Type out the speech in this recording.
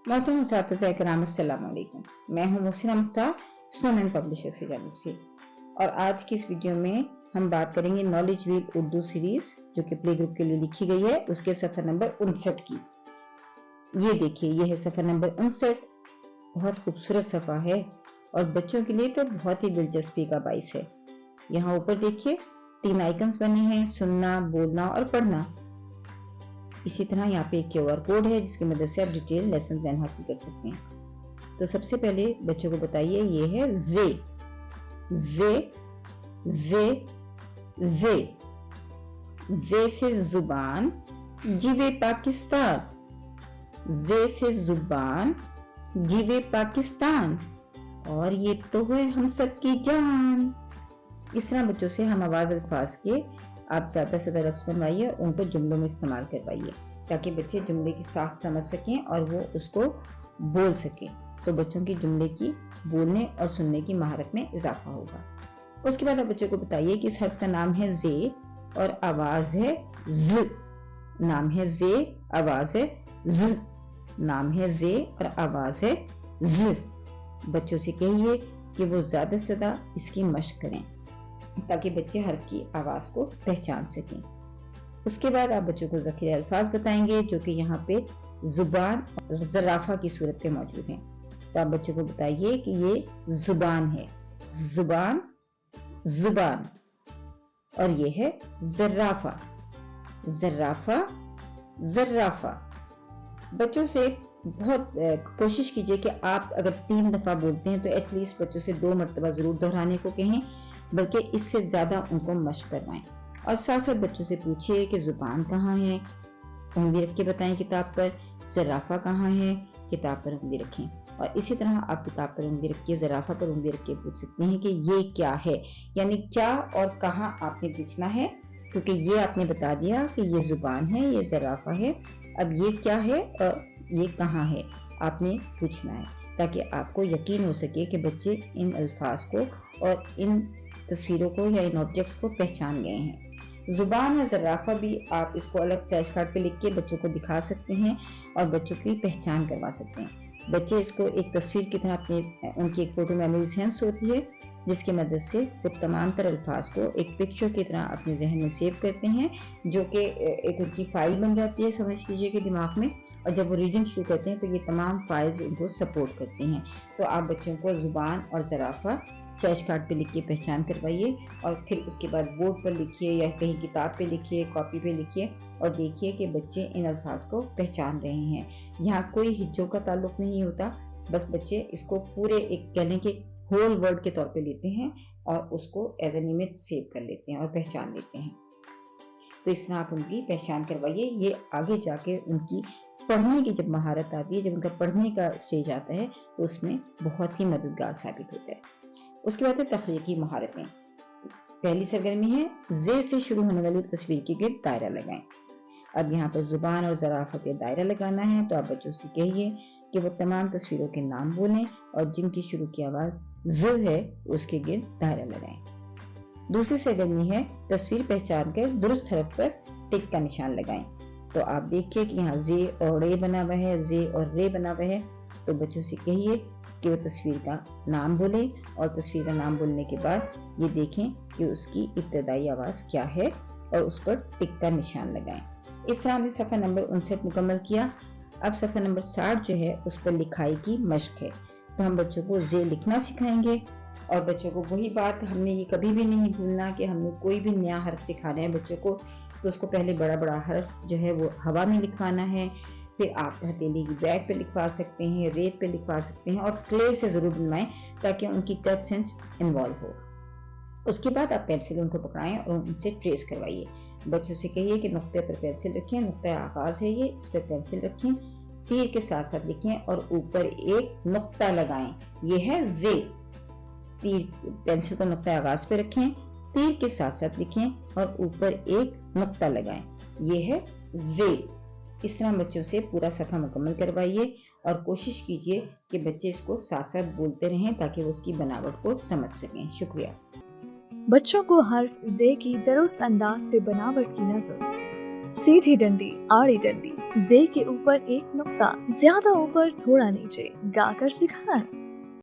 मोहतरम उस्ताद इकराम अस्सलाम वालेकुम। मैं हूं मोहसिना मुख्तार, स्नोमैन पब्लिशर्स की जानिब से, और आज की इस वीडियो में हम बात करेंगे नॉलेज व्हील उर्दू सीरीज जो कि प्ले ग्रुप के लिए लिखी गई है, उसके सफ़ा नंबर 59 की। ये देखिए, ये है सफ़ा नंबर 59। बहुत खूबसूरत सफ़ा है और बच्चों के लिए तो बहुत ही दिलचस्पी का बाइस है। यहाँ ऊपर देखिए 3 आइकन्स बने हैं, सुनना, बोलना और पढ़ना। इसी तरह यहाँ पे एक QR कोड है जिसकी मदद से आप डिटेल लेसन प्लान हासिल कर सकते हैं। तो सबसे पहले बच्चों को बताइए, ये है जे। जे जे जे जे से जुबान, जीवे पाकिस्तान। जे से जुबान, जीवे पाकिस्तान, और ये तो है हम सब की जान। इस तरह बच्चों से हम आवाज अल्फाज के आप ज़्यादा से ज़्यादा लफ्ज़ बनवाइए, उनको जुमलों में इस्तेमाल करवाइए ताकि बच्चे जुमले की साख्त समझ सकें और वो उसको बोल सकें। तो बच्चों की जुमले की बोलने और सुनने की महारत में इजाफा होगा। उसके बाद आप बच्चों को बताइए कि इस हर्फ का नाम है जे और आवाज़ है ज। नाम है जे, आवाज़ है ज। नाम है जे और आवाज़ है ज। बच्चों से कहिए कि वो ज़्यादा से ज़्यादा इसकी मशक करें ताकि बच्चे हर्फ की आवाज़ को पहचान सकें। उसके बाद आप बच्चों को ज़ख़ीरा अल्फाज बताएंगे जो कि यहाँ पे ज़ुबान और ज़राफ़ा की सूरत पे मौजूद हैं। तो आप बच्चों को बताइए कि ये ज़ुबान है, ज़ुबान ज़ुबान, और ये है ज़राफ़ा, ज़राफ़ा ज़राफ़ा। बच्चों से बहुत कोशिश कीजिए कि आप अगर 3 दफ़ा बोलते हैं तो एटलीस्ट बच्चों से 2 मरतबा ज़रूर दोहराने को कहें, बल्कि इससे ज़्यादा उनको मशक करवाएं। और साथ साथ बच्चों से पूछिए कि ज़ुबान कहाँ है, उंगली रख के बताएं किताब पर। ज़राफ़ा कहाँ है, किताब पर उंगली रखें। और इसी तरह आप किताब पर उंगली रखिए, ज़राफ़ा पर उंगली रख के पूछ सकते हैं कि ये क्या है, यानी क्या और कहाँ आपने पूछना है, क्योंकि ये आपने बता दिया कि ये ज़ुबान है, ये ज़राफ़ा है। अब ये क्या है और ये कहाँ है आपने पूछना है, ताकि आपको यकीन हो सके कि बच्चे इन अल्फाज को और इन तस्वीरों को या इन ऑब्जेक्ट्स को पहचान गए हैं। ज़ुबान और ज़राफ़ा भी आप इसको अलग फ्लैश कार्ड पे लिख के बच्चों को दिखा सकते हैं और बच्चों की पहचान करवा सकते हैं। बच्चे इसको एक तस्वीर की तरह अपने उनकी एक फ़ोटो मेमोरी सेंस होती है जिसकी मदद से वो तमाम तर अल्फाज को एक पिक्चर की तरह अपने जहन में सेव करते हैं, जो कि एक उनकी फ़ाइल बन जाती है, समझ लीजिए कि दिमाग में। और जब वो रीडिंग शुरू करते हैं तो ये तमाम फाइल्स उनको सपोर्ट करते हैं। तो आप बच्चों को ज़ुबान और ज़राफ़ा फ्लैश कार्ड पे लिख के पहचान करवाइए और फिर उसके बाद बोर्ड पर लिखिए या कहीं किताब पे लिखिए, कॉपी पे लिखिए, और देखिए कि बच्चे इन अल्फाज को पहचान रहे हैं। यहाँ कोई हिज्जों का ताल्लुक नहीं होता, बस बच्चे इसको पूरे एक कहने के होल वर्ड के तौर पे लेते हैं और उसको एज एन इमेज सेव कर लेते हैं और पहचान लेते हैं। तो इस तरह आप उनकी पहचान करवाइए। ये आगे जाके उनकी पढ़ने की जब महारत आती है, जब उनका पढ़ने का स्टेज आता है, तो उसमें बहुत ही मददगार साबित होता है। उसके बाद है तख्लीकी महारतें। पहली सरगर्मी है जे से शुरू होने वाली तस्वीर के गिर्द दायरा लगाएं। अब यहाँ पर ज़ुबान और ज़राफ़ा पे दायरा लगाना है, तो आप बच्चों से कहिए कि वो तमाम तस्वीरों के नाम बोलें और जिनकी शुरू की आवाज़ ज है उसके गिर्द दायरा लगाएं। दूसरी सरगर्मी है तस्वीर पहचान कर दुरुस्त हरफ पर टिक का निशान लगाएं। तो आप देखिए कि यहाँ जे और रे बना हुआ है, जे और रे बना हुआ है। तो बच्चों से कहिए कि वो तस्वीर का नाम बोले और तस्वीर का नाम बोलने के बाद ये देखें कि उसकी इब्तदाई आवाज़ क्या है और उस पर टिक का निशान लगाएं। इस तरह हमने सफ़ा नंबर 59 मुकम्मल किया। अब सफ़ा नंबर 60 जो है उस पर लिखाई की मशक है। तो हम बच्चों को जे लिखना सिखाएंगे और बच्चों को वही बात, हमने ये कभी भी नहीं भूलना कि हमने कोई भी नया हर्फ सिखाना है बच्चों को, तो उसको पहले बड़ा बड़ा हर्फ जो है वो हवा में लिखवाना है। फिर आप हथेली की बैग पे लिखवा सकते हैं, रेत पे लिखवा सकते हैं, और क्ले से ज़रूर बनवाएं ताकि उनकी टच सेंस इन्वॉल्व हो। उसके बाद आप पेंसिल उनको पकड़ाएं और उनसे ट्रेस करवाइए। बच्चों से कहिए कि नुक्ते पर पेंसिल रखें, नुक्ता आगाज़ है ये, इस पर पेंसिल रखें, तीर के साथ साथ लिखें और ऊपर एक नुक्ता लगाएं। ये है जे। तीर पेंसिल को नुक्ता आगाज़ पे रखें, तीर के साथ साथ लिखें और ऊपर एक नुक्ता लगाएं। ये है जे। इस तरह बच्चों से पूरा सफ़ा मुकम्मल करवाइए और कोशिश कीजिए कि बच्चे इसको साथ साथ बोलते रहें ताकि वो उसकी बनावट को समझ सकें। शुक्रिया। बच्चों को हर्फ जे की दुरुस्त अंदाज से बनावट की नज़र सीधी डंडी, आड़ी डंडी, जे के ऊपर एक नुक्ता, ज्यादा ऊपर थोड़ा नीचे, गाकर सिखाएं।